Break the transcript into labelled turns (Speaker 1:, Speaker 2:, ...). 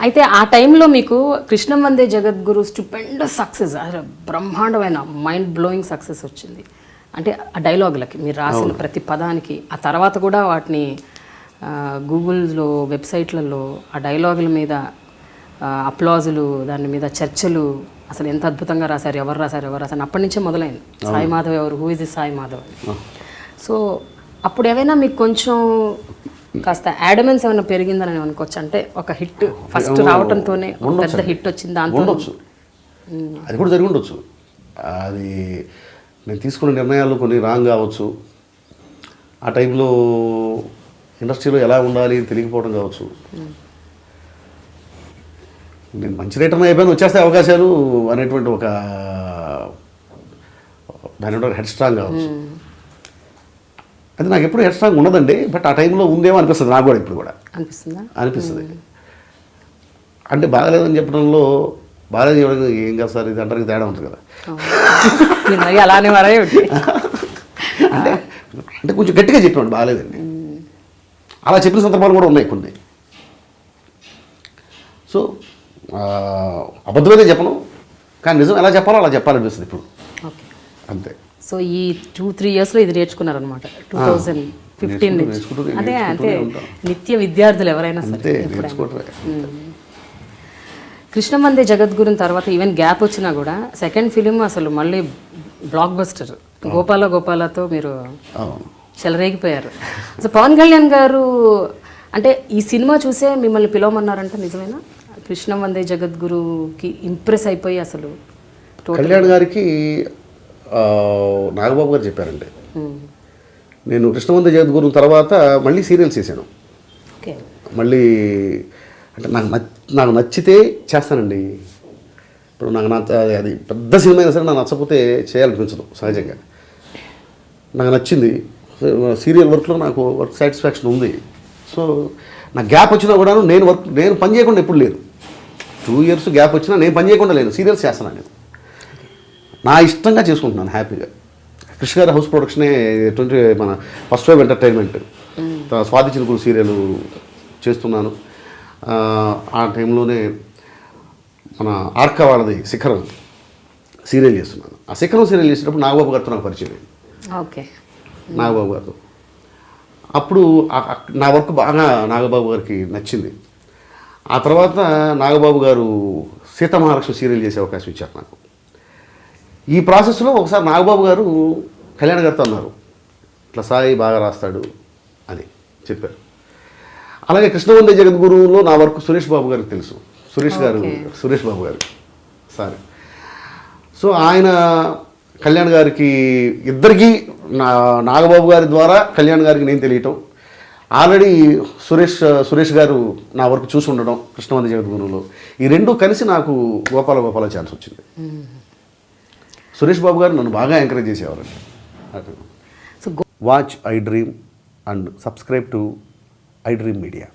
Speaker 1: అయితే ఆ టైంలో మీకు కృష్ణం వందే జగద్గురు స్టూపెండస్ సక్సెస్, బ్రహ్మాండమైన మైండ్ బ్లోయింగ్ సక్సెస్ వచ్చింది. అంటే ఆ డైలాగులకి మీరు రాసిన ప్రతి పదానికి, ఆ తర్వాత కూడా వాటిని గూగుల్లో వెబ్సైట్లలో ఆ డైలాగుల మీద అప్లాజులు, దాని మీద చర్చలు, అసలు ఎంత అద్భుతంగా రాశారు, ఎవరు రాశారు అప్పటి నుంచే మొదలైంది. సాయి మాధవ్ ఎవరు, who is the Sai Madhav అని. సో అప్పుడు ఏమైనా మీకు కొంచెం కాస్త యాడమెన్స్ ఏమైనా పెరిగిందని అనుకోవచ్చు? అంటే ఒక హిట్ ఫస్ట్ రావడంతోనే పెద్ద హిట్ వచ్చింది, దాంతో
Speaker 2: ఉండొచ్చు, అది కూడా జరిగి ఉండొచ్చు. అది నేను తీసుకున్న నిర్ణయాలు కొన్ని రాంగ్ కావచ్చు, ఆ టైంలో ఇండస్ట్రీలో ఎలా ఉండాలి తెలియకపోవడం కావచ్చు. నేను మంచి రైటర్ని అయిపోయింది, వచ్చేస్తే అవకాశాలు అనేటువంటి ఒక దాని హెడ్ స్ట్రాంగ్ కావచ్చు. అది నాకు ఎప్పుడు హెడ్ స్ట్రాంగ్ ఉండదండి, బట్ ఆ టైంలో ఉందేమో అనిపిస్తుంది నాకు కూడా, ఇప్పుడు కూడా అనిపిస్తుంది. అంటే బాగలేదని చెప్పడంలో బాగాలేదు చెప్పడం ఏం కాదు సార్, ఇది అంటానికి తేడా ఉంటుంది కదా.
Speaker 1: అలానే
Speaker 2: అంటే అంటే కొంచెం గట్టిగా చెప్పాడు బాగాలేదండి, అలా చెప్పిన సందర్భాలు కూడా ఉన్నాయి కొన్ని. సో అబద్ధమైతే చెప్పను, కానీ నిజం ఎలా చెప్పాలో అలా చెప్పాలనిపిస్తుంది ఇప్పుడు, అంతే.
Speaker 1: సో ఈ 2-3 ఇయర్స్లో ఇది నేర్చుకున్నారనమాట, 2015 నుంచి. అదే అంటే నిత్య విద్యార్థులు ఎవరైనా సరే. కృష్ణం వందే జగద్గురుని తర్వాత ఈవెన్ గ్యాప్ వచ్చినా కూడా సెకండ్ ఫిలిం అసలు మళ్ళీ బ్లాక్ బస్టర్, గోపాలతో మీరు చెలరేగిపోయారు. సో పవన్ కళ్యాణ్ గారు అంటే ఈ సినిమా చూసే మిమ్మల్ని పిలవమన్నారంటే నిజమేనా? కృష్ణం వందే జగద్గురుకి ఇంప్రెస్ అయిపోయి అసలు
Speaker 2: కళ్యాణ్ గారికి నాగబాబు గారు చెప్పారండి. నేను కృష్ణం వందే జగద్గురు తర్వాత మళ్ళీ సీరియల్స్ చేశాను. మళ్ళీ అంటే నాకు నచ్చితే చేస్తానండి. ఇప్పుడు నాకు అది పెద్ద సినిమా అయినా సరే నాకు నచ్చకపోతే చేయాలనిపించదు సహజంగా. నాకు నచ్చింది, సీరియల్ వర్క్లో నాకు వర్క్ సాటిస్ఫాక్షన్ ఉంది. సో నాకు గ్యాప్ వచ్చినా కూడా నేను పని చేయకుండా ఎప్పుడు లేదు. 2 ఇయర్స్ గ్యాప్ వచ్చినా నేను పని చేయకుండా లేను, సీరియల్స్ చేస్తున్నాను. నేను నా ఇష్టంగా చేసుకుంటున్నాను హ్యాపీగా. కృష్ణ గారి హౌస్ ప్రొడక్షనే మన ఫస్ట్ వేవ్ ఎంటర్టైన్మెంట్, స్వాతి చినుకులు సీరియల్ చేస్తున్నాను. ఆ టైంలోనే మన ఆర్కా వాళ్ళది శిఖరం సీరియల్ చేస్తున్నాను. ఆ శిఖరం సీరియల్ చేసేటప్పుడు నాగబాబు గారితో నాకు పరిచయం.
Speaker 1: ఓకే,
Speaker 2: నాగబాబు గారితో అప్పుడు నా వర్క్ బాగా నాగబాబు గారికి నచ్చింది. ఆ తర్వాత నాగబాబు గారు సీతామహాలక్ష్మి సీరియల్ చేసే అవకాశం ఇచ్చారు నాకు. ఈ ప్రాసెస్లో ఒకసారి నాగబాబు గారు కళ్యాణ్ గారితో అన్నారు, ఇట్లా సాయి బాగా రాస్తాడు అని చెప్పారు. అలాగే కృష్ణ వందే జగద్గురులో నా వర్క్ సురేష్ బాబు గారికి తెలుసు, సురేష్ బాబు గారు సారీ. సో ఆయన కళ్యాణ్ గారికి ఇద్దరికీ నాగబాబు గారి ద్వారా కళ్యాణ్ గారికి నేను తెలియటం, ఆల్రెడీ సురేష్ గారు నా వర్క్ చూసి ఉండడం కృష్ణ వందే జగద్గురులో, ఈ రెండు కలిసి నాకు గోపాల ఛాన్స్ వచ్చింది. సురేష్ బాబు గారు నన్ను బాగా ఎంకరేజ్ చేసేవారండి. Watch I dream and subscribe to I dream media.